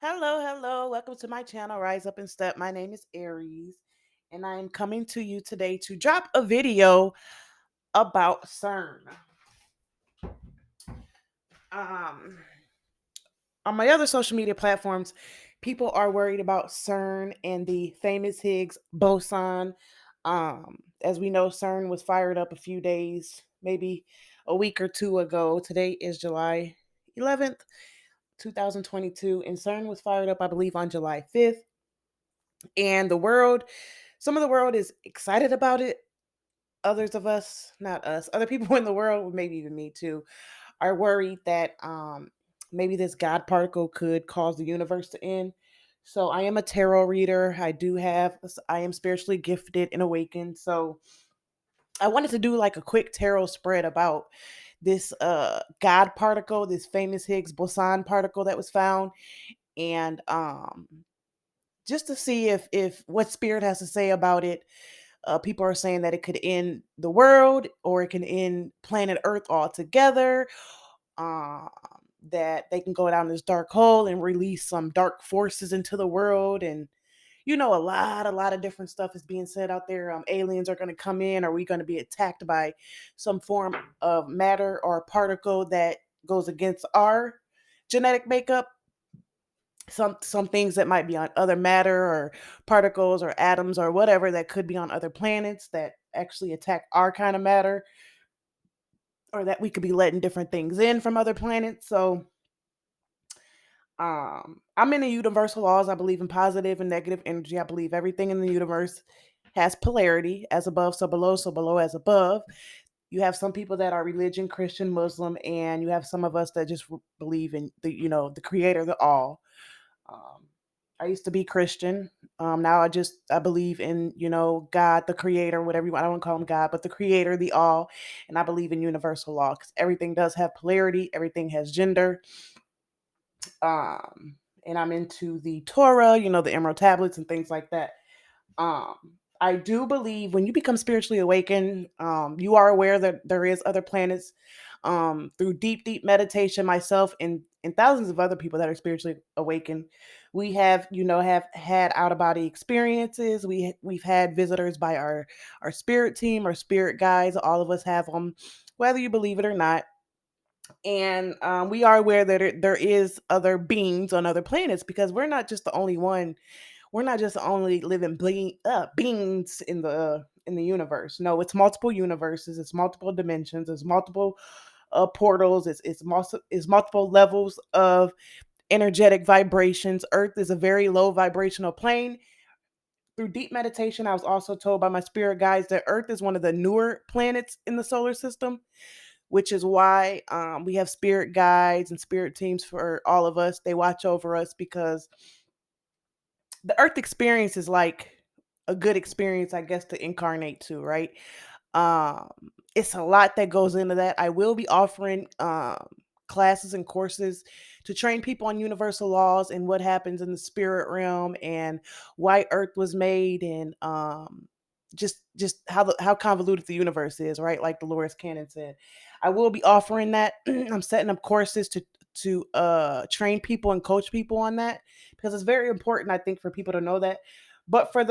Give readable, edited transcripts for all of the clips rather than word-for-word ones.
Hello, hello. Welcome to my channel, Rise Up and Step. My name is Aries, and I am coming to you today to drop a video about CERN. Um, on my other social media platforms, people are worried about CERN and the famous Higgs boson. As we know, CERN was fired up a few days, maybe a week or two ago. Today is July 11th, 2022, and CERN was fired up, I believe, on July 5th. And some of the world is excited about it. Others of us, not us, other people in the world, maybe even me too, are worried that maybe this God particle could cause the universe to end. So I am a tarot reader. I am spiritually gifted and awakened. So I wanted to do like a quick tarot spread about this God particle, this famous Higgs boson particle that was found, and just to see if what spirit has to say about it. People are saying that it could end the world or it can end planet Earth altogether. Um, that they can go down this dark hole and release some dark forces into the world, and a lot of different stuff is being said out there. Aliens are going to come in. Are we going to be attacked by some form of matter or particle that goes against our genetic makeup? Some things that might be on other matter or particles or atoms or whatever that could be on other planets that actually attack our kind of matter, or that we could be letting different things in from other planets. So I'm in the universal laws. I believe in positive and negative energy. I believe everything in the universe has polarity, as above so below as above. You have some people that are religion, Christian, Muslim, and you have some of us that just believe in the creator, the all. Um, I used to be Christian. Now I believe in God, the Creator, whatever you want. I don't call him God, but the Creator, the All, and I believe in universal law because everything does have polarity. Everything has gender. Um, and I'm into the Torah, the Emerald tablets and things like that. Um, I do believe when you become spiritually awakened, you are aware that there is other planets. Through deep, deep meditation, myself and thousands of other people that are spiritually awakened, we have had out of body experiences. We've had visitors by our spirit team, our spirit guides. All of us have them, whether you believe it or not. And we are aware that there is other beings on other planets because we're not just the only one. We're not just the only living beings in the universe. No, it's multiple universes, it's multiple dimensions, it's multiple portals, it's multiple levels of energetic vibrations. Earth is a very low vibrational plane. Through deep meditation, I was also told by my spirit guides that Earth is one of the newer planets in the solar system, which is why we have spirit guides and spirit teams for all of us. They watch over us because the Earth experience is like a good experience, I guess, to incarnate to, right? Um, it's a lot that goes into that. I will be offering classes and courses to train people on universal laws and what happens in the spirit realm and why Earth was made, and just how convoluted the universe is, right? Like Dolores Cannon said. I will be offering that. I'm setting up courses to train people and coach people on that because it's very important, I think, for people to know that. But for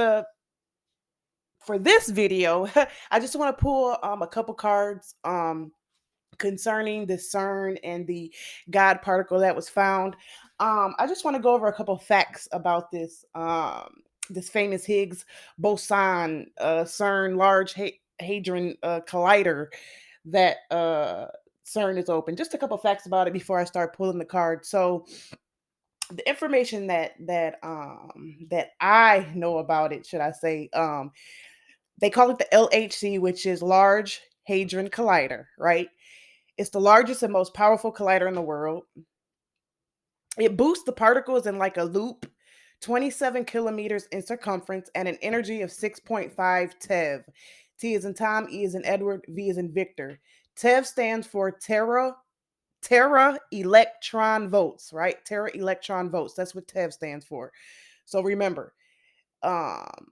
this video, I just want to pull a couple cards concerning the CERN and the God particle that was found. I just want to go over a couple facts about this famous Higgs boson, CERN Large Hadron Collider that CERN is open. Just a couple facts about it before I start pulling the cards. So the information that I know about it, should I say, they call it the LHC, which is Large Hadron Collider, right? It's the largest and most powerful collider in the world. It boosts the particles in like a loop, 27 kilometers in circumference, and an energy of 6.5 TeV. T is in Tom, E is in Edward, V is in Victor. TeV stands for Tera electron volts, right? Tera electron volts. That's what TeV stands for. So remember, um,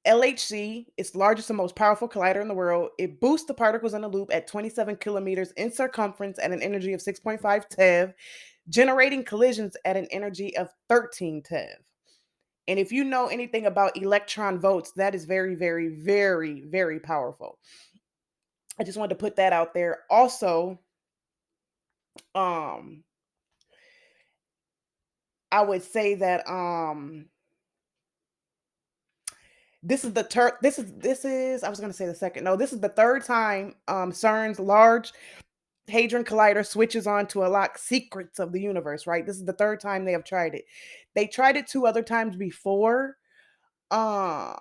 LHC is the largest and most powerful collider in the world. It boosts the particles in a loop at 27 kilometers in circumference and an energy of 6.5 TeV. generating collisions at an energy of 13 TeV. And if you know anything about electron volts, that is very, very, very, very powerful. I just wanted to put that out there. Also, um, I would say that this is I was gonna say the second. No, this is the third time CERN's Large Hadron Collider switches on to unlock secrets of the universe, right? This is the third time they have tried it. They tried it two other times before. Uh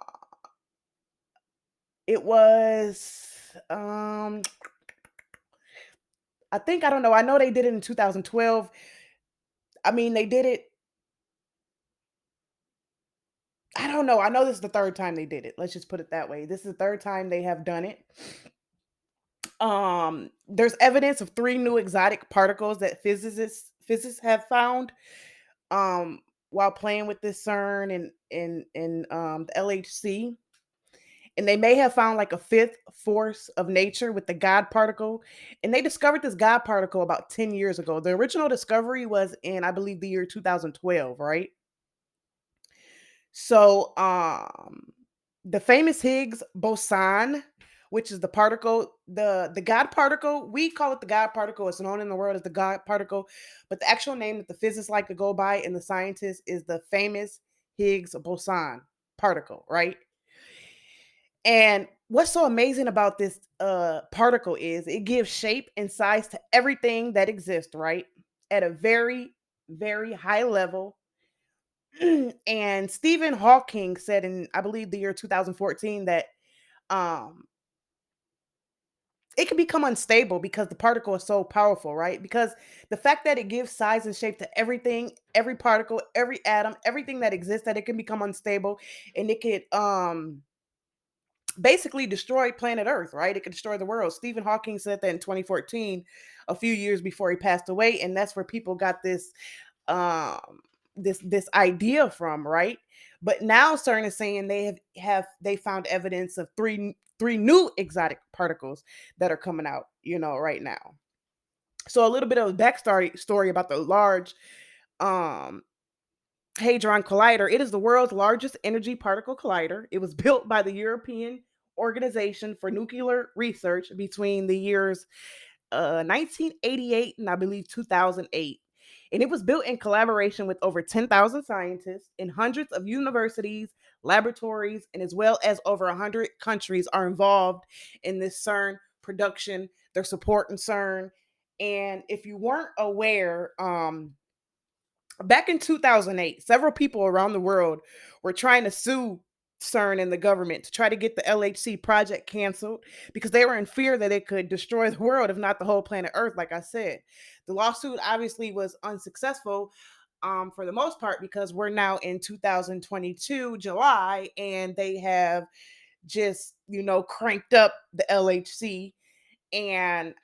it was I think I don't know. I know they did it in 2012. I mean, they did it. I don't know. I know this is the third time they did it. Let's just put it that way. This is the third time they have done it. There's evidence of three new exotic particles that physicists have found um while playing with this CERN and the LHC. And they may have found like a fifth force of nature with the God particle. And they discovered this God particle about 10 years ago. The original discovery was in, I believe, the year 2012, right? So, the famous Higgs boson, which is the particle, the God particle, we call it the God particle. It's known in the world as the God particle, but the actual name that the physicists like to go by and the scientists is the famous Higgs boson particle, right? And what's so amazing about this particle is it gives shape and size to everything that exists, right? At a very, very high level. And Stephen Hawking said in, I believe, the year 2014 that um it can become unstable because the particle is so powerful, right? Because the fact that it gives size and shape to everything, every particle, every atom, everything that exists, that it can become unstable and it could basically destroy planet Earth, right? It could destroy the world. Stephen Hawking said that in 2014, a few years before he passed away, and that's where people got um this idea from, right? But now CERN is saying they found evidence of three new exotic particles that are coming out, right now. So a little bit of a backstory story about the Large um Hadron Collider. It is the world's largest energy particle collider. It was built by the European Organization for Nuclear Research between the years 1988 and I believe 2008. And it was built in collaboration with over 10,000 scientists in hundreds of universities, laboratories, and as well as over 100 countries are involved in this CERN production. They're supporting CERN. And if you weren't aware, back in 2008, several people around the world were trying to sue CERN and the government to try to get the LHC project canceled because they were in fear that it could destroy the world, if not the whole planet Earth, like I said. The lawsuit obviously was unsuccessful for the most part because we're now in 2022, July, and they have just, cranked up the LHC and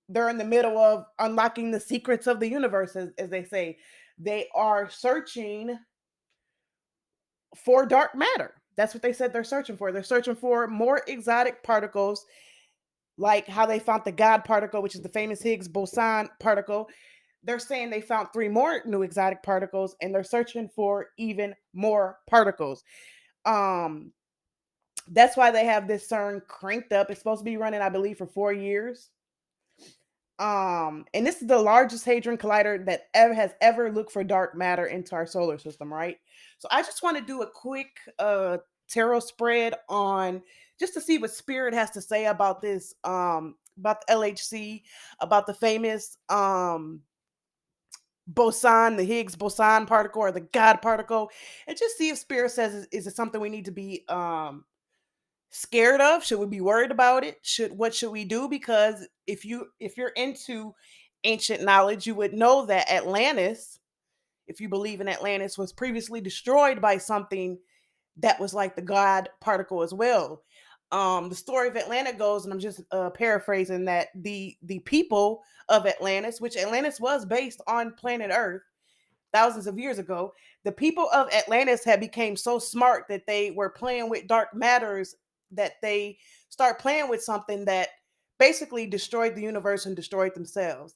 they're in the middle of unlocking the secrets of the universe, as they say. They are searching for dark matter. That's what they said they're searching for. They're searching for more exotic particles, like how they found the God particle, which is the famous Higgs boson particle. They're saying they found three more new exotic particles, and they're searching for even more particles. Um, that's why they have this CERN cranked up. It's supposed to be running, I believe, for 4 years. And this is the largest hadron collider that ever has ever looked for dark matter into our solar system, right? So I just want to do a quick tarot spread on just to see what spirit has to say about this, about the LHC, about the famous boson, the Higgs boson particle or the God particle, and just see if spirit says, is it something we need to be scared of? Should we be worried about it? What should we do? Because if you're into ancient knowledge, you would know that Atlantis, if you believe in Atlantis, was previously destroyed by something that was like the God particle as well. The story of Atlanta goes, and I'm just paraphrasing, that the people of Atlantis, which Atlantis was based on planet Earth thousands of years ago, the people of Atlantis had became so smart that they were playing with dark matters, that they start playing with something that basically destroyed the universe and destroyed themselves.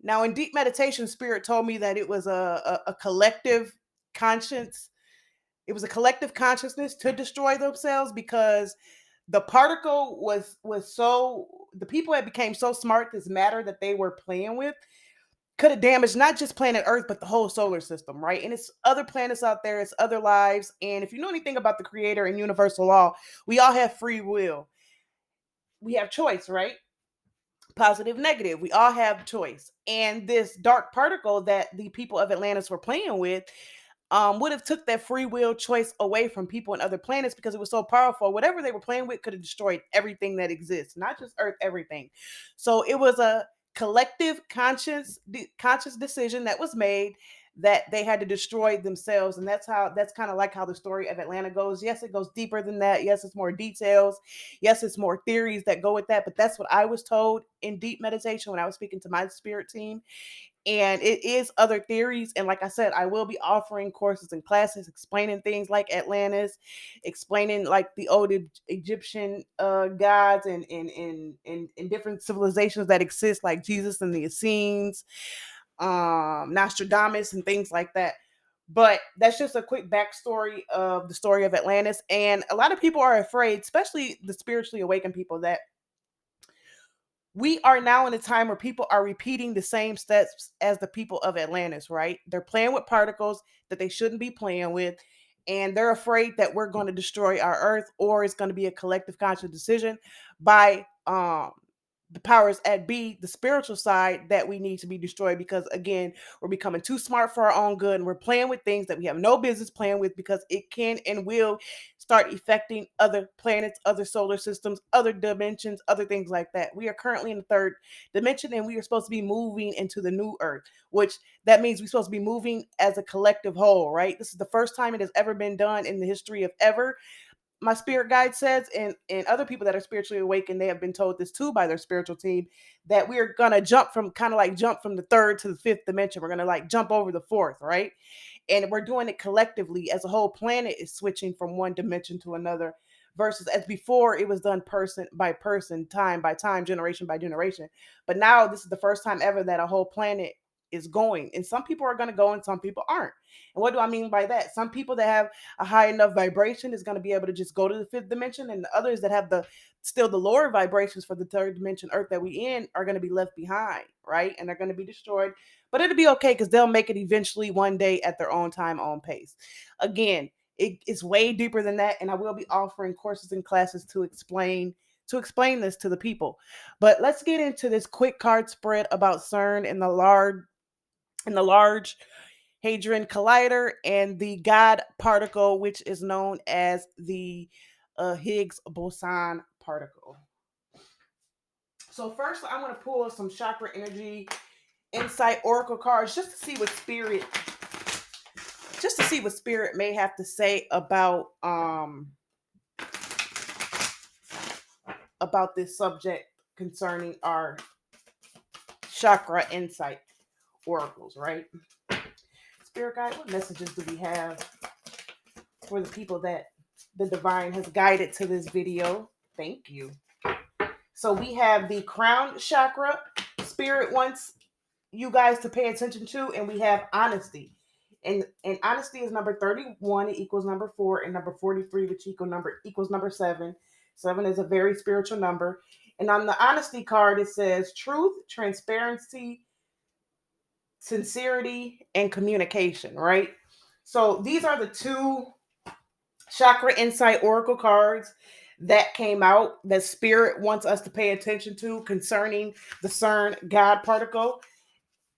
Now, in deep meditation, Spirit told me that it was a collective conscience. It was a collective consciousness to destroy themselves because the particle was so the people had became so smart. This matter that they were playing with could have damaged not just planet Earth, but the whole solar system, right? And it's other planets out there, it's other lives. And if you know anything about the creator and universal law, we all have free will. We have choice, right? Positive, negative. We all have choice. And this dark particle that the people of Atlantis were playing with would have took that free will choice away from people on other planets because it was so powerful. Whatever they were playing with could have destroyed everything that exists, not just Earth, everything. So it was a collective conscious decision that was made that they had to destroy themselves, and that's kind of like how the story of Atlanta goes. Yes, it goes deeper than that. Yes, it's more details. Yes, it's more theories that go with that, but that's what I was told in deep meditation when I was speaking to my spirit team. And it is other theories, and like I said, I will be offering courses and classes explaining things like Atlantis, explaining like the old Egyptian gods and different civilizations that exist, like Jesus and the Essenes, Nostradamus and things like that. But that's just a quick backstory of the story of Atlantis. And a lot of people are afraid, especially the spiritually awakened people, that we are now in a time where people are repeating the same steps as the people of Atlantis, right? They're playing with particles that they shouldn't be playing with, and they're afraid that we're going to destroy our Earth, or it's going to be a collective conscious decision by the powers at be, the spiritual side, that we need to be destroyed because, again, we're becoming too smart for our own good, and we're playing with things that we have no business playing with because it can and will start affecting other planets, other solar systems, other dimensions, other things like that. We are currently in the third dimension, and we are supposed to be moving into the new Earth, which that means we're supposed to be moving as a collective whole, right? This is the first time it has ever been done in the history of ever. My spirit guide says, and other people that are spiritually awakened, they have been told this too by their spiritual team, that we're gonna jump from the third to the fifth dimension. We're gonna like jump over the fourth, right? And we're doing it collectively as a whole planet is switching from one dimension to another, versus as before it was done person by person, time by time, generation by generation. But now this is the first time ever that a whole planet is going, and some people are going to go and some people aren't. And what do I mean by that? Some people that have a high enough vibration is going to be able to just go to the fifth dimension, and the others that have the still the lower vibrations for the third dimension Earth that we in are going to be left behind, right? And they're going to be destroyed, but it'll be okay because they'll make it eventually one day at their own time, own pace. Again, it's way deeper than that, and I will be offering courses and classes to explain this to the people. But let's get into this quick card spread about CERN and the Large Hadron Collider and the God particle, which is known as the Higgs Boson particle. So first, I'm going to pull some chakra energy insight oracle cards just to see what spirit may have to say about this subject concerning our chakra insight oracles, right? Spirit guide, what messages do we have for the people that the divine has guided to this video? Thank you. So we have the crown chakra. Spirit wants you guys to pay attention to, and we have honesty. And honesty is number 31, it equals number 4, and number 43, which equals number 7. 7 is a very spiritual number. And on the honesty card, it says truth, transparency, sincerity, and communication, right? So these are the two chakra insight oracle cards that came out that spirit wants us to pay attention to concerning the CERN God particle.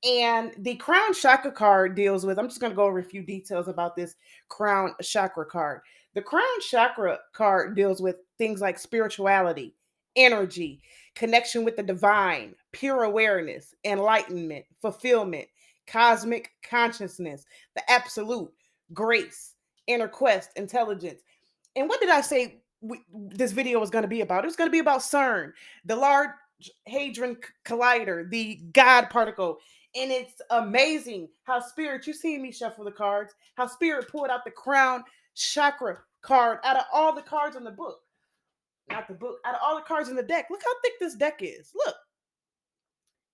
And the crown chakra card deals with, I'm just going to go over a few details about this crown chakra card. The crown chakra card deals with things like spirituality, energy, connection with the divine, pure awareness, enlightenment, fulfillment, cosmic consciousness, the absolute, grace, inner quest, intelligence. And what did I say this video was going to be about? It was going to be about CERN, the Large Hadron Collider, the God particle. And it's amazing how Spirit, you see me shuffle the cards, how Spirit pulled out the crown chakra card out of all the cards in the book. Not the book, out of all the cards in the deck. Look how thick this deck is. Look.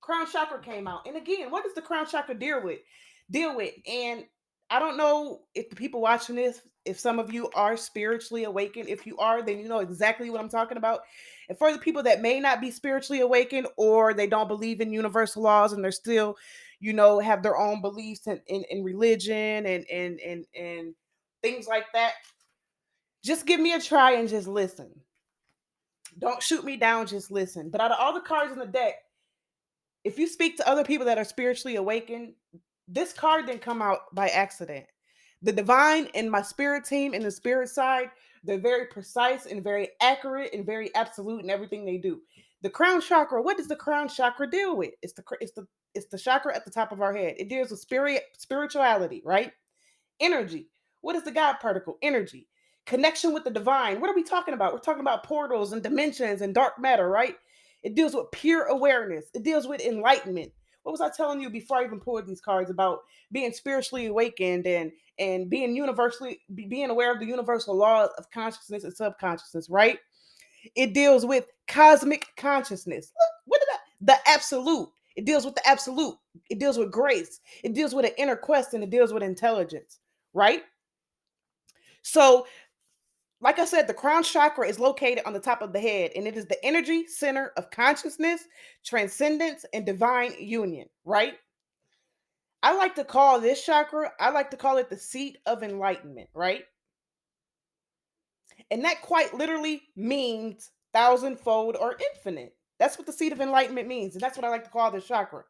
Crown chakra came out. And again, what does the crown chakra deal with? And I don't know if the people watching this, if some of you are spiritually awakened. If you are, then you know exactly what I'm talking about. And for the people that may not be spiritually awakened, or they don't believe in universal laws and they're still, have their own beliefs in religion and things like that, just give me a try and just listen. Don't shoot me down, just listen. But out of all the cards in the deck, if you speak to other people that are spiritually awakened, this card didn't come out by accident. The divine and my spirit team and the spirit side, they're very precise and very accurate and very absolute in everything they do. The crown chakra, what does the crown chakra deal with? It's the chakra at the top of our head. It deals with spirituality, right? Energy. What is the God particle? Energy. Connection with the divine. What are we talking about? We're talking about portals and dimensions and dark matter, right? It deals with pure awareness. It deals with enlightenment. What was I telling you before I even pulled these cards about being spiritually awakened and being aware of the universal laws of consciousness and subconsciousness, right? It deals with cosmic consciousness. Look, what did the absolute. It deals with the absolute. It deals with grace. It deals with an inner quest, and it deals with intelligence, right? So, like I said, the crown chakra is located on the top of the head, and it is the energy center of consciousness, transcendence, and divine union, right? I like to call this chakra, I like to call it the seat of enlightenment, right? And that quite literally means thousandfold or infinite. That's what the seat of enlightenment means. And that's what I like to call this chakra.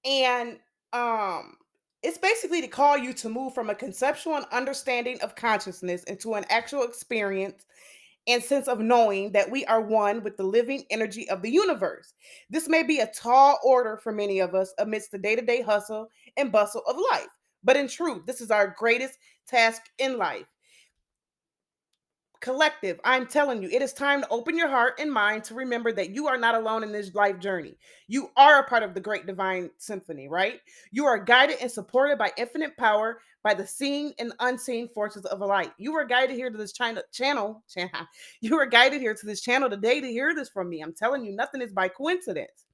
And um it's basically to call you to move from a conceptual and understanding of consciousness into an actual experience and sense of knowing that we are one with the living energy of the universe. This may be a tall order for many of us amidst the day to day hustle and bustle of life. But in truth, this is our greatest task in life. Collective, I'm telling you, it is time to open your heart and mind to remember that you are not alone in this life journey. You are a part of the great divine symphony, right? You are guided and supported by infinite power, by the seen and unseen forces of light. You are guided here to this channel. You are guided here to this channel today to hear this from me. I'm telling you, nothing is by coincidence.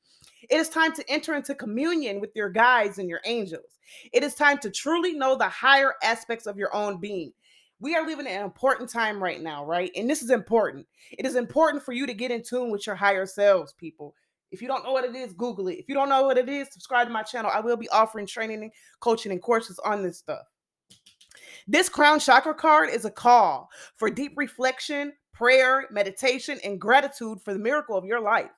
It is time to enter into communion with your guides and your angels. It is time to truly know the higher aspects of your own being. We are living in an important time right now, right? And this is important. It is important for you to get in tune with your higher selves, people. If you don't know what it is, Google it. If you don't know what it is, subscribe to my channel. I will be offering training, coaching, and courses on this stuff. This crown chakra card is a call for deep reflection, prayer, meditation, and gratitude for the miracle of your life.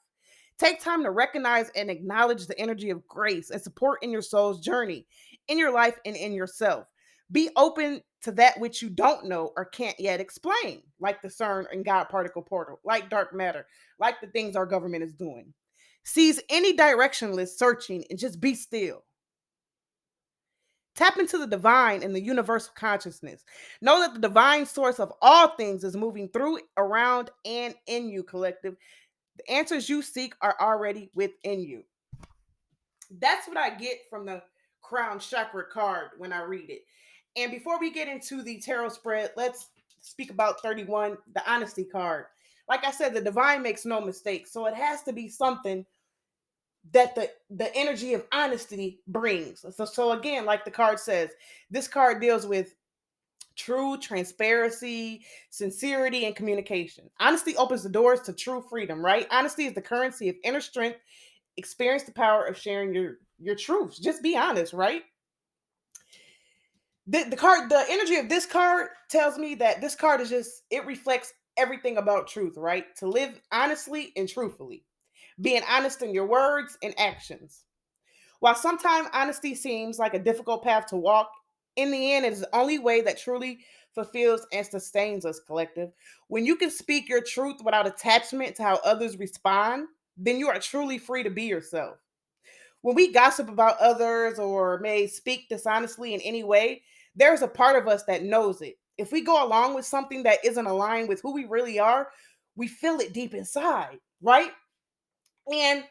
Take time to recognize and acknowledge the energy of grace and support in your soul's journey, in your life, and in yourself. Be open to that which you don't know or can't yet explain, like the CERN and God particle portal, like dark matter, like the things our government is doing. Seize any directionless searching and just be still. Tap into the divine and the universal consciousness. Know that the divine source of all things is moving through, around, and in you, collective. The answers you seek are already within you. That's what I get from the crown chakra card when I read it. And before we get into the tarot spread, let's speak about 31, the honesty card. Like I said, the divine makes no mistakes. So it has to be something that the energy of honesty brings. So again, like the card says, this card deals with true transparency, sincerity, and communication. Honesty opens the doors to true freedom, right? Honesty is the currency of inner strength. Experience the power of sharing your truths. Just be honest, right? The energy of this card tells me that this card is just, it reflects everything about truth, right? To live honestly and truthfully, being honest in your words and actions. While sometimes honesty seems like a difficult path to walk, in the end, it is the only way that truly fulfills and sustains us, collective. When you can speak your truth without attachment to how others respond, then you are truly free to be yourself. When we gossip about others or may speak dishonestly in any way, there's a part of us that knows it. If we go along with something that isn't aligned with who we really are, we feel it deep inside, right? And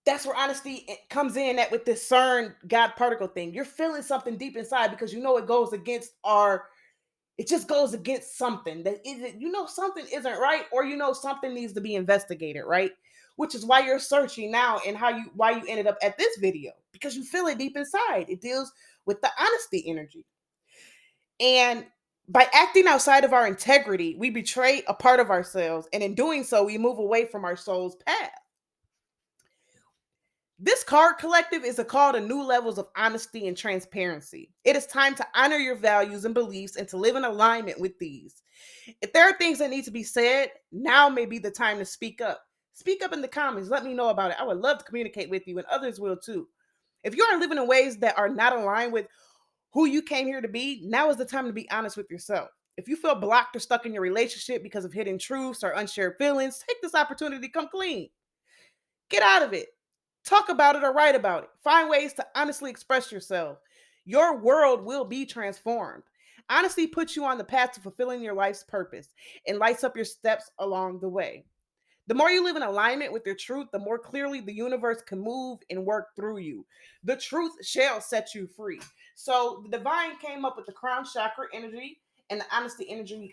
that's where honesty comes in at with this CERN God particle thing. You're feeling something deep inside because you know it goes against it just goes against something that isn't, something isn't right, or something needs to be investigated, right? which is why you're searching now and why you ended up at this video, because you feel it deep inside. It deals with the honesty energy. And by acting outside of our integrity, we betray a part of ourselves, and in doing so, we move away from our soul's path. This card collective is a call to new levels of honesty and transparency. It is time to honor your values and beliefs and to live in alignment with these. If there are things that need to be said, now may be the time to speak up. Speak up in the comments. Let me know about it. I would love to communicate with you, and others will too. If you are living in ways that are not aligned with who you came here to be, now is the time to be honest with yourself. If you feel blocked or stuck in your relationship because of hidden truths or unshared feelings, take this opportunity to come clean. Get out of it. Talk about it or write about it. Find ways to honestly express yourself. Your world will be transformed. Honesty puts you on the path to fulfilling your life's purpose and lights up your steps along the way. The more you live in alignment with your truth, the more clearly the universe can move and work through you. The truth shall set you free. So the divine came up with the crown chakra energy and the honesty energy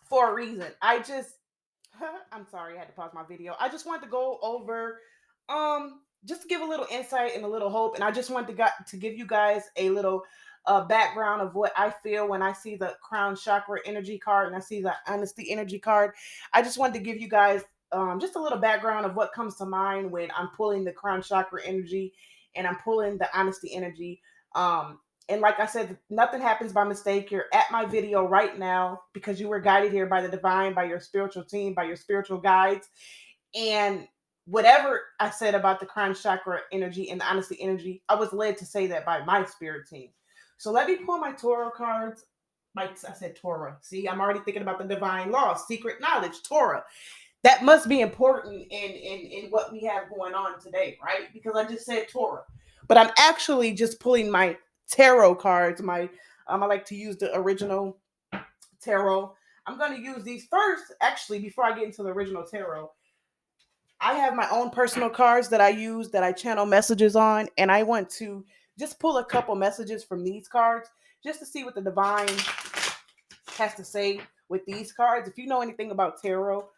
for a reason. I'm sorry, I had to pause my video. I just wanted to go over just to give a little insight and a little hope, and I just wanted to give you guys a little background of what I feel when I see the crown chakra energy card and I see the honesty energy card. I just wanted to give you guys just a little background of what comes to mind when I'm pulling the crown chakra energy and I'm pulling the honesty energy. And like I said, nothing happens by mistake. You're at my video right now because you were guided here by the divine, by your spiritual team, by your spiritual guides. And whatever I said about the crown chakra energy and the honesty energy, I was led to say that by my spirit team. So let me pull my Torah cards. I said Torah. See, I'm already thinking about the divine law, secret knowledge, Torah. That must be important in what we have going on today, right? Because I just said Torah. But I'm actually just pulling my tarot cards. I like to use the original tarot. I'm going to use these first, actually, before I get into the original tarot. I have my own personal cards that I use that I channel messages on, and I want to just pull a couple messages from these cards just to see what the divine has to say with these cards. If you know anything about tarot,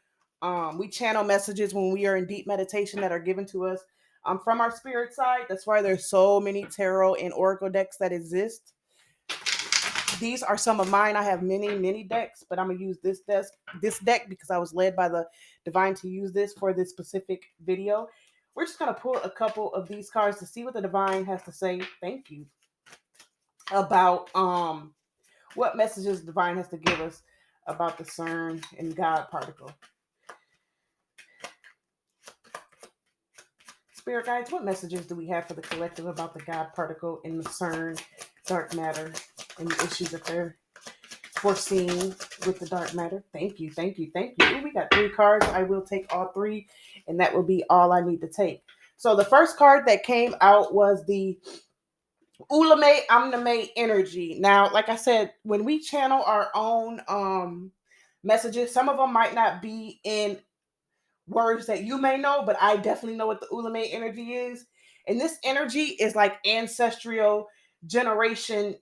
we channel messages when we are in deep meditation that are given to us from our spirit side. That's why there's so many tarot and oracle decks that exist. These are some of mine. I have many decks, but I'm gonna use this deck because I was led by the divine to use this for this specific video. We're just gonna pull a couple of these cards to see what the divine has to say. Thank you. About what messages the divine has to give us about the CERN and God particle. Spirit guides, what messages do we have for the collective about the God particle and the CERN, dark matter, and the issues that they're foreseeing with the dark matter? Thank you. Ooh, we got 3 cards. I will take all 3, and that will be all I need to take. So the first card that came out was the Ulame Omname energy. Now, like I said, when we channel our own messages, some of them might not be in words that you may know, but I definitely know what the Ulame energy is. And this energy is like ancestral generation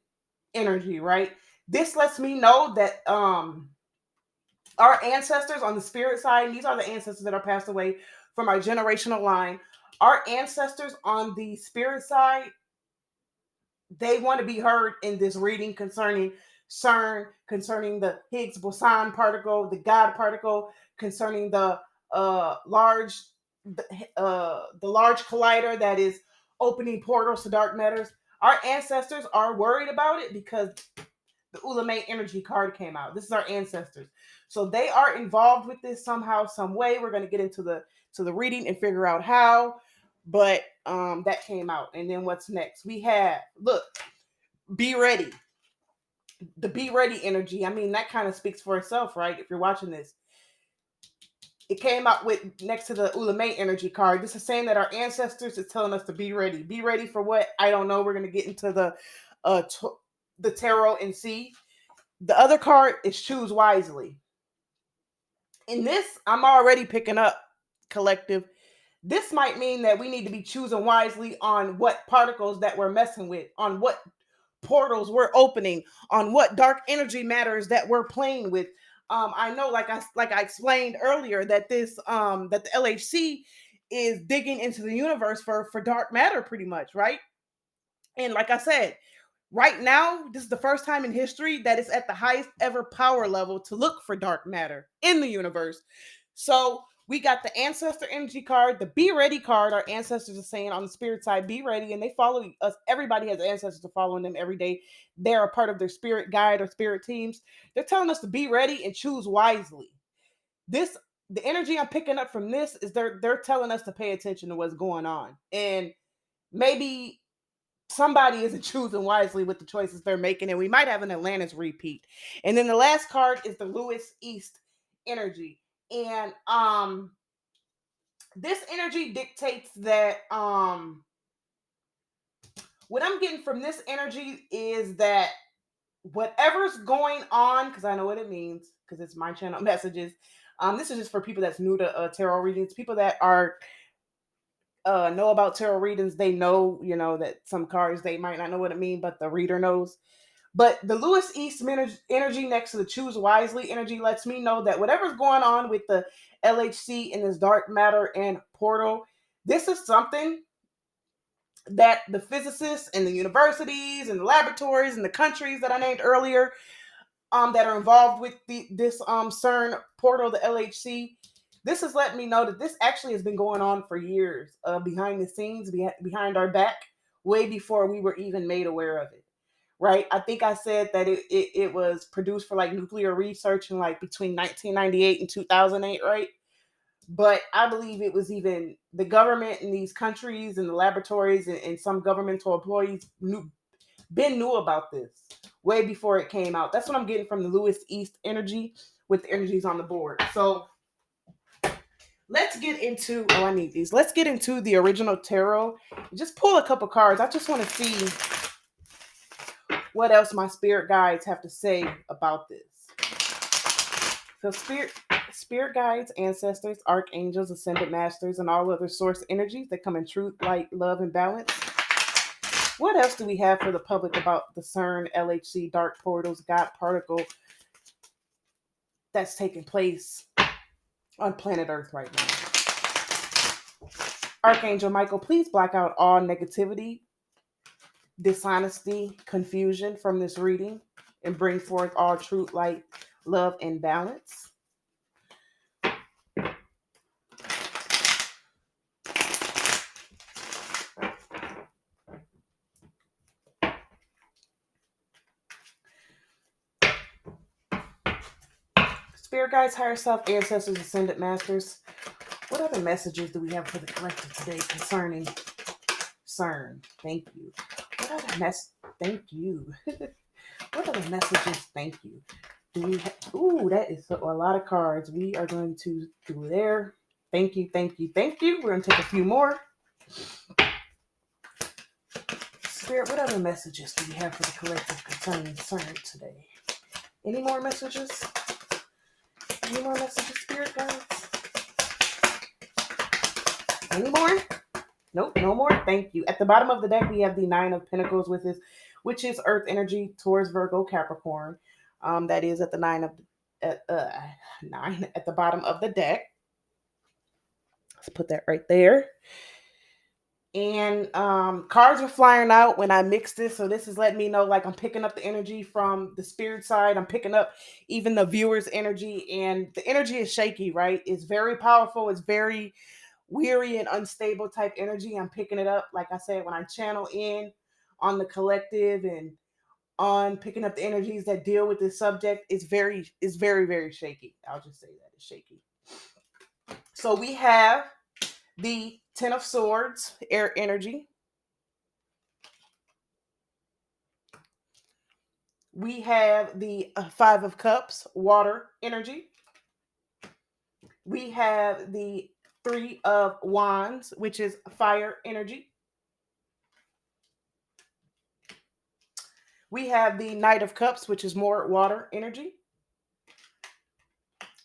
energy, right? This lets me know that our ancestors on the spirit side, these are the ancestors that are passed away from our generational line. Our ancestors on the spirit side, they want to be heard in this reading concerning CERN, concerning the Higgs Boson particle, the God particle, concerning the large collider that is opening portals to dark matters. Our ancestors are worried about it because the Ulame energy card came out. This is our ancestors. So they are involved with this somehow, some way. We're going to get into the reading and figure out how. But that came out. And then what's next? We have, look, be ready. The be ready energy. I mean, that kind of speaks for itself, right? If you're watching this. It came out with next to the Ulame energy card. This is saying that our ancestors is telling us to be ready. Be ready for what? I don't know. We're going to get into the tarot and see. The other card is choose wisely. In this, I'm already picking up collective. This might mean that we need to be choosing wisely on what particles that we're messing with, on what portals we're opening, on what dark energy matters that we're playing with. I know, like I explained earlier, that that the LHC is digging into the universe for dark matter, pretty much, right? And like I said, right now, this is the first time in history that it's at the highest ever power level to look for dark matter in the universe. So we got the ancestor energy card, the be ready card. Our ancestors are saying on the spirit side, be ready, and they follow us. Everybody has ancestors following them every day. They're a part of their spirit guide or spirit teams. They're telling us to be ready and choose wisely. This the energy I'm picking up from this is they're telling us to pay attention to what's going on. And maybe somebody isn't choosing wisely with the choices they're making, and we might have an Atlantis repeat. And then the last card is the Lewis East energy. And this energy dictates that what I'm getting from this energy is that whatever's going on, because I know what it means, because it's my channel messages. This is just for people that's new to tarot readings. People that are know about tarot readings, they know, that some cards they might not know what it means, but the reader knows. But the Lewis East energy next to the choose wisely energy lets me know that whatever's going on with the LHC in this dark matter and portal, this is something that the physicists and the universities and the laboratories and the countries that I named earlier, that are involved with this CERN portal, the LHC. This has let me know that this actually has been going on for years, behind the scenes, behind our back, way before we were even made aware of it. Right? I think I said that it was produced for like nuclear research in like between 1998 and 2008, right? But I believe it was even the government in these countries and the laboratories and some governmental employees knew about this way before it came out. That's what I'm getting from the Lewis East energy with the energies on the board. So let's get into, I need these. Let's get into the original tarot. Just pull a couple cards. I just want to see what else my spirit guides have to say about this. So spirit guides, ancestors, archangels, ascended masters, and all other source energies that come in truth, light, love, and balance. What else do we have for the public about the CERN, LHC, dark portals, God particle that's taking place on planet Earth right now? Archangel Michael, please black out all negativity, dishonesty, confusion from this reading, and bring forth all truth, light, love, and balance. Spirit guides, higher self, ancestors, ascended masters. What other messages do we have for the collective today concerning CERN? Thank you. What other Thank you. What other messages? Thank you. Do we ooh, that is a lot of cards. We are going to do there. Thank you, thank you, thank you. We're going to take a few more. Spirit, what other messages do we have for the collective concerning CERN today? Any more messages? Any more messages, Spirit guides? Any more? Nope, no more. Thank you. At the bottom of the deck, we have the Nine of Pentacles, which is Earth energy towards Virgo, Capricorn. That is at the nine at the bottom of the deck. Let's put that right there. And cards are flying out when I mix this, so this is letting me know like I'm picking up the energy from the spirit side. I'm picking up even the viewer's energy, and the energy is shaky, right? It's very powerful. It's very weary and unstable type energy. I'm picking it up, like I said, when I channel in on the collective and on picking up the energies that deal with this subject. It's very, very shaky. I'll just say that it's shaky. So we have the Ten of Swords, air energy. We have the Five of Cups, water energy. We have the Three of Wands, which is fire energy. We have the Knight of Cups, which is more water energy.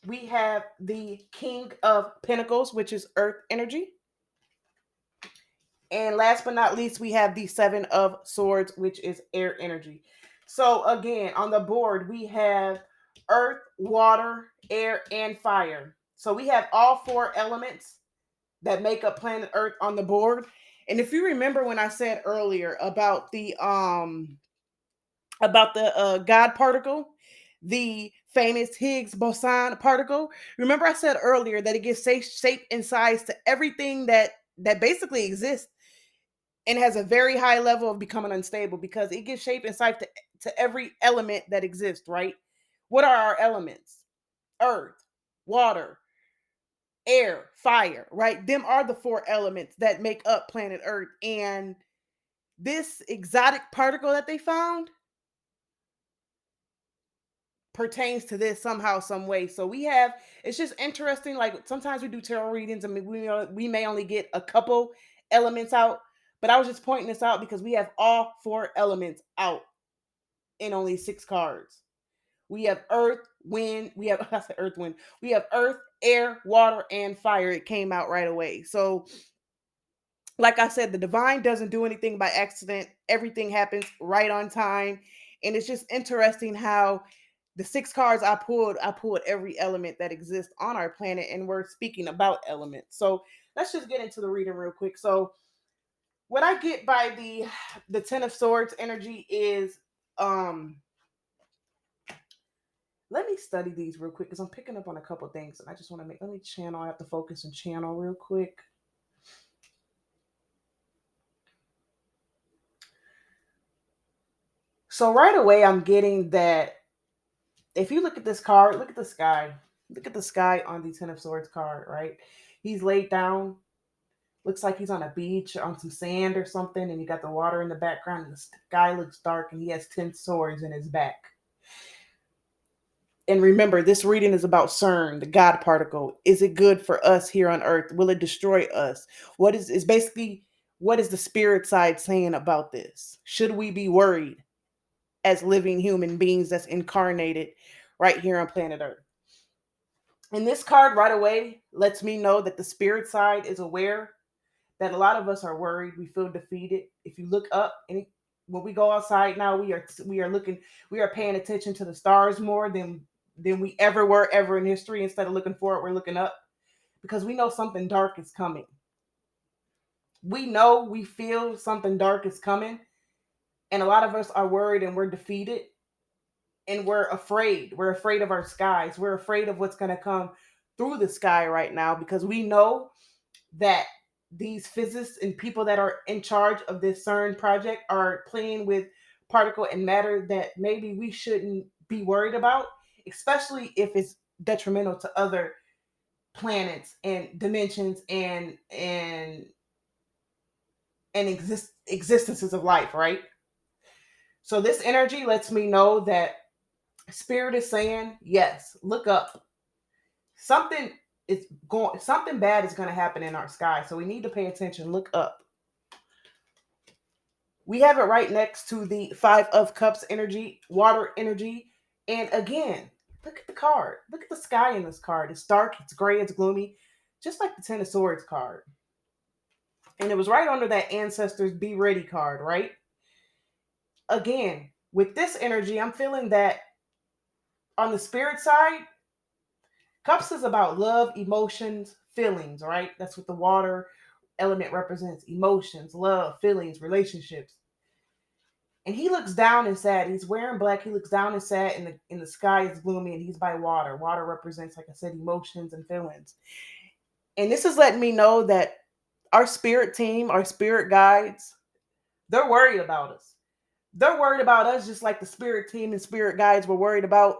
We have the King of Pentacles, which is earth energy. And last but not least, we have the Seven of Swords, which is air energy. So again, on the board, we have earth, water, air, and fire. So we have all four elements that make up planet Earth on the board. And if you remember when I said earlier about the God particle, the famous Higgs boson particle. Remember, I said earlier that it gives shape and size to everything that basically exists and has a very high level of becoming unstable because it gives shape and size to every element that exists. Right? What are our elements? Earth, water, air, fire. Right? Them are the four elements that make up planet Earth, and this exotic particle that they found pertains to this somehow, some way. So we have, it's just interesting. Like sometimes we do tarot readings and we may only get a couple elements out, but I was just pointing this out because we have all four elements out in only 6 cards. We have earth, wind, we have I said earth, wind, we have earth, air, water, and fire. It came out right away. So like I said, the divine doesn't do anything by accident. Everything happens right on time. And it's just interesting how the 6 cards I pulled every element that exists on our planet, and we're speaking about elements. So let's just get into the reading real quick. So what I get by the Ten of Swords energy is let me study these real quick because I'm picking up on a couple things and I just want to let me channel. I have to focus and channel real quick. So right away I'm getting that if you look at this card, look at the sky. Look at the sky on the Ten of Swords card, right? He's laid down. Looks like he's on a beach on some sand or something, and you got the water in the background, and the sky looks dark, and he has 10 swords in his back. And remember, this reading is about CERN, the God particle. Is it good for us here on Earth? Will it destroy us? What is basically what is the spirit side saying about this? Should we be worried as living human beings that's incarnated right here on planet Earth? And this card right away lets me know that the spirit side is aware that a lot of us are worried. We feel defeated. If you look up, and when we go outside now, we are paying attention to the stars more than we ever were ever in history. Instead of looking forward, we're looking up because we know something dark is coming. We feel something dark is coming, and a lot of us are worried and we're defeated and we're afraid. We're afraid of our skies. We're afraid of what's going to come through the sky right now because we know that these physicists and people that are in charge of this CERN project are playing with particle and matter that maybe we shouldn't be worried about, especially if it's detrimental to other planets and dimensions and existences of life, right? So this energy lets me know that spirit is saying, yes, look up. Something bad is going to happen in our sky, so we need to pay attention. Look up. We have it right next to the Five of Cups energy, water energy. And again, look at the card. Look at the sky in this card. It's dark, it's gray, it's gloomy, just like the Ten of Swords card. And it was right under that Ancestors Be Ready card, right? Again, with this energy, I'm feeling that on the spirit side, Cups is about love, emotions, feelings, right? That's what the water element represents: emotions, love, feelings, relationships. And he looks down and sad. He's wearing black. He looks down and sad, and the sky is gloomy, and he's by water. Water represents, like I said, emotions and feelings. And this is letting me know that our spirit team, our spirit guides, they're worried about us. They're worried about us just like the spirit team and spirit guides were worried about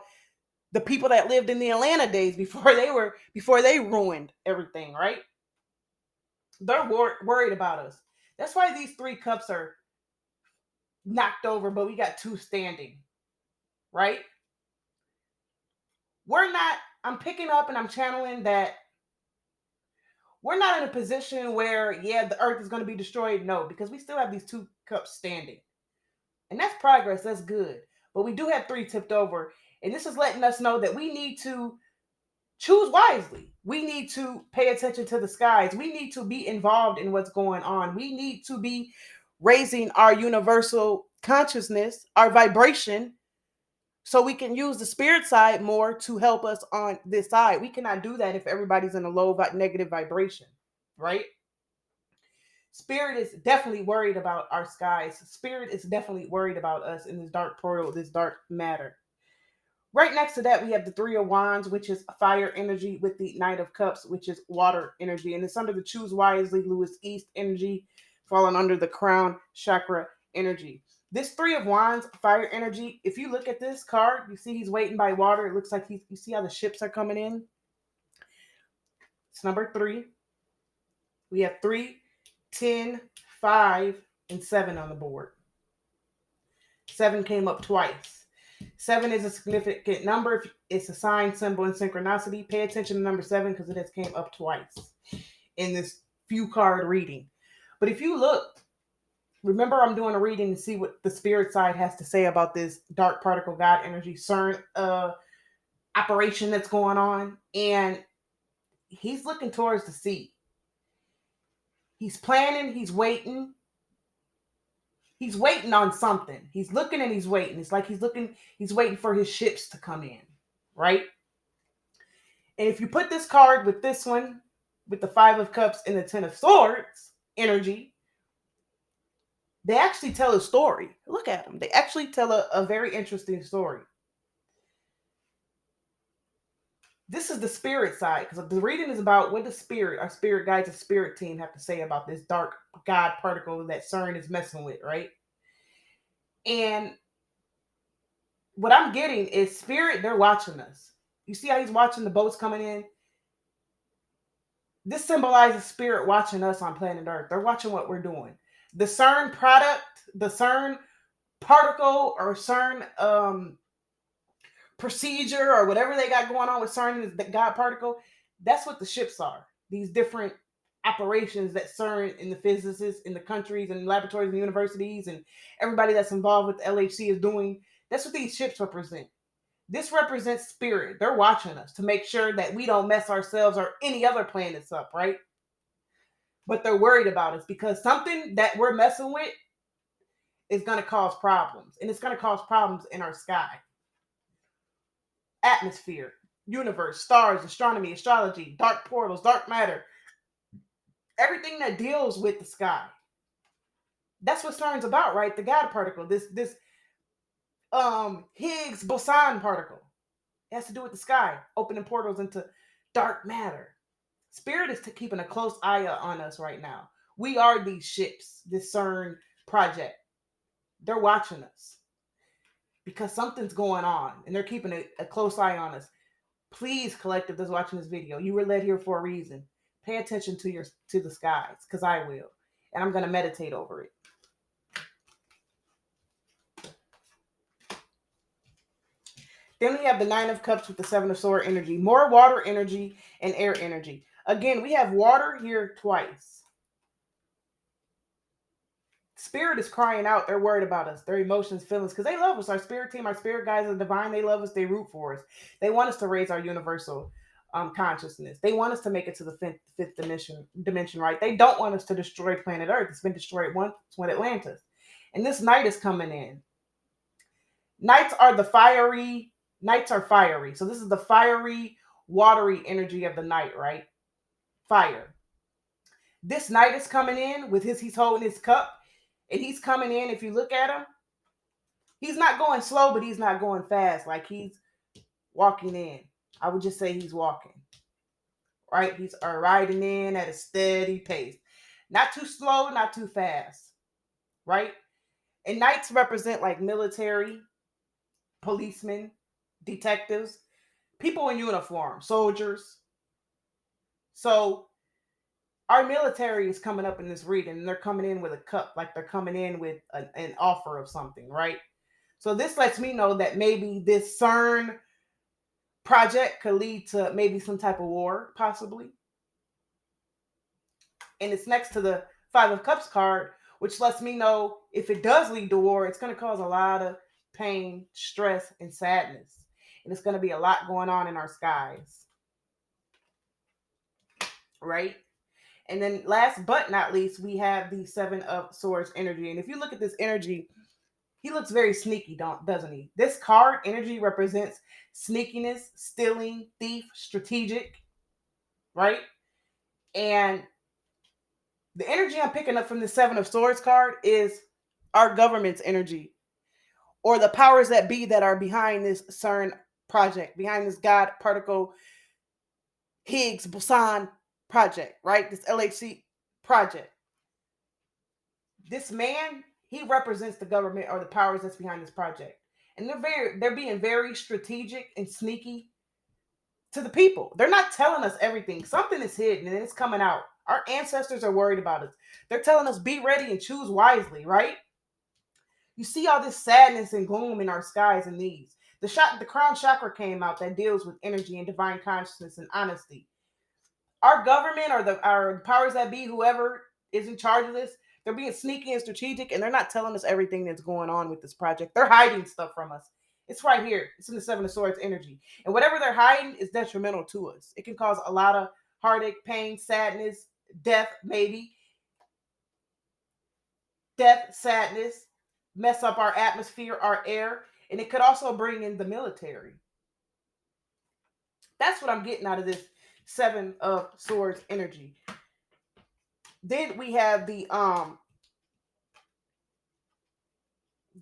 the people that lived in the Atlanta days before they ruined everything, right? They're worried about us. That's why these 3 cups are knocked over, but we got 2 standing, right? I'm picking up and I'm channeling that we're not in a position where, yeah, the earth is going to be destroyed. No, because we still have these 2 cups standing. And that's progress. That's good. But we do have 3 tipped over. And this is letting us know that we need to choose wisely. We need to pay attention to the skies. We need to be involved in what's going on. We need to be raising our universal consciousness, our vibration, So we can use the spirit side more to help us on this side. We cannot do that if everybody's in a low negative vibration, right? Spirit is definitely worried about our skies. Spirit is definitely worried about us in this dark portal, this dark matter. Right next to that, we have the Three of Wands, which is fire energy, with the Knight of Cups, which is water energy. And it's under the Choose Wisely, Lewis East energy, falling under the Crown Chakra energy. This Three of Wands, fire energy, if you look at this card, you see he's waiting by water. It looks like you see how the ships are coming in? It's number 3. We have 3, 10, 5, and 7 on the board. 7 came up twice. 7 is a significant number. It's a sign, symbol, and synchronicity. Pay attention to number 7 because it has came up twice in this few card reading. But if you look, remember I'm doing a reading to see what the spirit side has to say about this dark particle God energy CERN operation that's going on. And he's looking towards the sea. He's planning, he's waiting. He's waiting on something. He's looking and he's waiting. It's like he's waiting for his ships to come in, right? And if you put this card with this one, with the 5 of Cups and the 10 of Swords energy, they actually tell a story. Look at them. They actually tell a very interesting story. This is the spirit side, because the reading is about what our spirit guides, the spirit team have to say about this dark God particle that CERN is messing with, right? And what I'm getting is spirit, they're watching us. You see how he's watching the boats coming in? This symbolizes spirit watching us on planet Earth. They're watching what we're doing. The CERN product, the CERN particle, or CERN procedure, or whatever they got going on with CERN, the God particle, that's what the ships are. These different operations that CERN and the physicists in the countries and laboratories and universities and everybody that's involved with LHC is doing. That's what these ships represent. This represents spirit. They're watching us to make sure that we don't mess ourselves or any other planets up, right? But they're worried about us because something that we're messing with is going to cause problems. And it's going to cause problems in our sky. Atmosphere, universe, stars, astronomy, astrology, dark portals, dark matter. Everything that deals with the sky. That's what CERN's about, right? The God particle. This Higgs Boson particle. It has to do with the sky, opening portals into dark matter. Spirit is keeping a close eye on us right now. We are these ships, this CERN project. They're watching us because something's going on and they're keeping a close eye on us. Please, collective that's watching this video, you were led here for a reason. Pay attention to the skies, because I will. And I'm going to meditate over it. Then we have the 9 of Cups with the 7 of Swords energy. More water energy and air energy. Again, we have water here twice. Spirit is crying out. They're worried about us. Their emotions, feelings, because they love us. Our spirit team, our spirit guides are divine. They love us. They root for us. They want us to raise our universal consciousness. They want us to make it to the fifth dimension, right? They don't want us to destroy planet Earth. It's been destroyed once when Atlantis. And this night is coming in. Nights are fiery. So this is the fiery, watery energy of the night, right? Fire. This night is coming in with he's holding his cup. And he's coming in, if you look at him, he's not going slow, but he's not going fast. Like he's walking in. I would just say he's walking. Right? He's riding in at a steady pace. Not too slow, not too fast. Right? And knights represent like military, policemen, detectives, people in uniform, soldiers. So our military is coming up in this reading, and they're coming in with a cup, like they're coming in with an offer of something, right? So this lets me know that maybe this CERN project could lead to maybe some type of war, possibly. And it's next to the 5 of Cups card, which lets me know if it does lead to war, it's going to cause a lot of pain, stress, and sadness. And it's going to be a lot going on in our skies. Right? And then last but not least, we have the 7 of Swords energy. And if you look at this energy, He looks very sneaky, doesn't he? This card energy represents sneakiness, stealing, thief, strategic, right? And the energy I'm picking up from the Seven of Swords card is our government's energy, or the powers that be that are behind this CERN project, behind this God particle Higgs Boson project, right? This LHC project. This man, he represents the government or the powers that's behind this project. And they're being very strategic and sneaky to the people. They're not telling us everything. Something is hidden and it's coming out. Our ancestors are worried about us. They're telling us be ready and choose wisely, right? You see all this sadness and gloom in our skies and these. The crown chakra came out that deals with energy and divine consciousness and honesty. Our government or our powers that be, whoever is in charge of this, they're being sneaky and strategic, and they're not telling us everything that's going on with this project. They're hiding stuff from us. It's right here. It's in the Seven of Swords energy. And whatever they're hiding is detrimental to us. It can cause a lot of heartache, pain, sadness, death, maybe. Death, sadness, mess up our atmosphere, our air, and it could also bring in the military. That's what I'm getting out of this Seven of Swords energy. Then we have the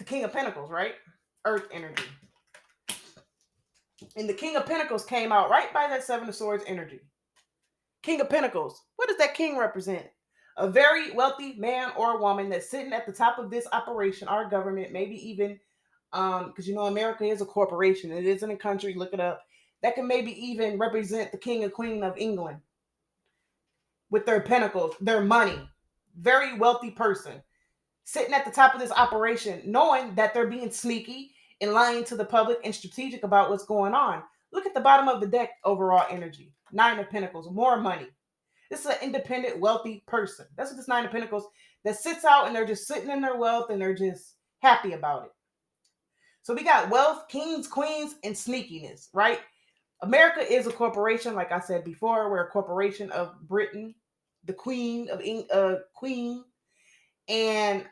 King of Pentacles, right? Earth energy. And the King of Pentacles came out right by that Seven of Swords energy. King of Pentacles. What does that king represent? A very wealthy man or woman that's sitting at the top of this operation, our government, maybe even because America is a corporation. It isn't a country. Look it up. That can maybe even represent the king and queen of England with their pentacles, their money. Very wealthy person sitting at the top of this operation, knowing that they're being sneaky and lying to the public and strategic about what's going on. Look at the bottom of the deck, overall energy. Nine of Pentacles, more money. This is an independent, wealthy person. That's what this Nine of Pentacles that sits out and they're just sitting in their wealth and they're just happy about it. So we got wealth, kings, queens, and sneakiness, right? America is a corporation, like I said before. We're a corporation of Britain, the Queen of Queen, and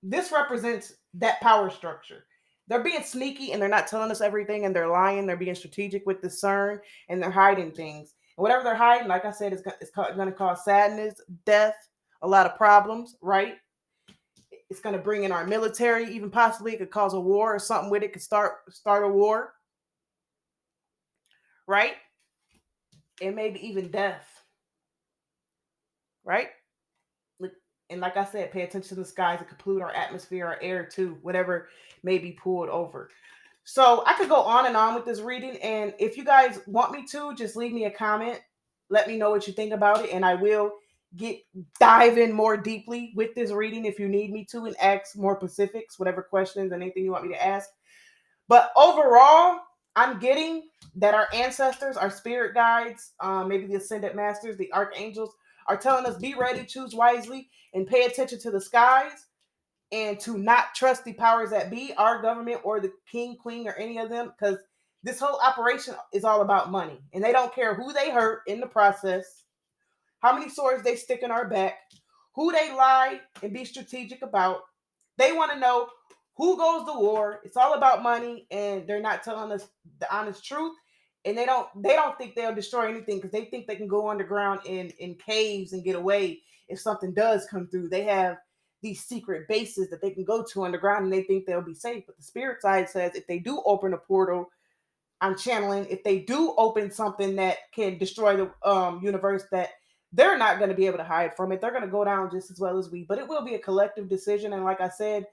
this represents that power structure. They're being sneaky and they're not telling us everything, and they're lying. They're being strategic with the CERN and they're hiding things. And whatever they're hiding, like I said, it's going to cause sadness, death, a lot of problems, right? It's going to bring in our military, even possibly it could cause a war or something with it. Could start a war, right? And maybe even death, right? And like I said, pay attention to the skies. It could pollute our atmosphere, our air too, whatever may be pulled over. So I could go on and on with this reading. And if you guys want me to, just leave me a comment. Let me know what you think about it. And I will dive in more deeply with this reading if you need me to and ask more specifics, whatever questions and anything you want me to ask. But overall, I'm getting that our ancestors, our spirit guides, maybe the ascended masters, the archangels, are telling us be ready, choose wisely, and pay attention to the skies, and to not trust the powers that be, our government or the king, queen, or any of them, because this whole operation is all about money. And they don't care who they hurt in the process, how many swords they stick in our back, who they lie and be strategic about. They want to know who goes to war. It's all about money, and they're not telling us the honest truth. And they don't think they'll destroy anything because they think they can go underground in caves and get away if something does come through. They have these secret bases that they can go to underground and they think they'll be safe. But the spirit side says if they do open a portal, I'm channeling, if they do open something that can destroy the universe, that they're not going to be able to hide from it. They're going to go down just as well as we, but it will be a collective decision. And like I said,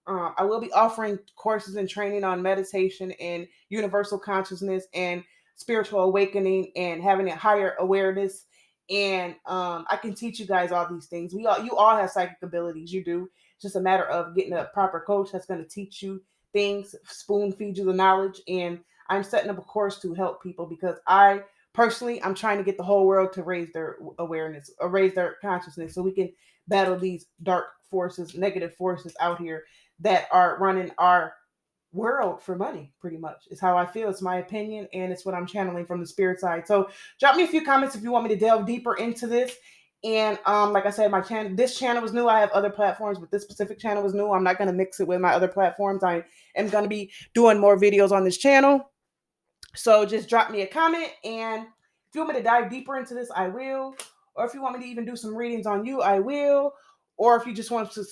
I will be offering courses and training on meditation and universal consciousness and spiritual awakening and having a higher awareness. And I can teach you guys all these things. You all have psychic abilities. You do. It's just a matter of getting a proper coach that's going to teach you things, spoon feed you the knowledge. And I'm setting up a course to help people because I personally, I'm trying to get the whole world to raise their awareness or raise their consciousness so we can battle these dark forces, negative forces out here that are running our world for money, pretty much. It's how I feel. It's my opinion, and it's what I'm channeling from the spirit side. So drop me a few comments if you want me to delve deeper into this. And like I said, this channel was new. I have other platforms, but this specific channel was new. I'm not going to mix it with my other platforms. I am going to be doing more videos on this channel. So just drop me a comment, and if you want me to dive deeper into this, I will. Or if you want me to even do some readings on you, I will. Or if you just want to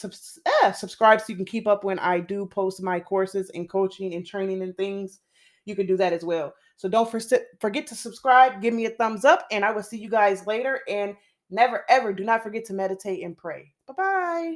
subscribe so you can keep up when I do post my courses and coaching and training and things, you can do that as well. So don't forget to subscribe, give me a thumbs up, and I will see you guys later. And never, ever, do not forget to meditate and pray. Bye-bye.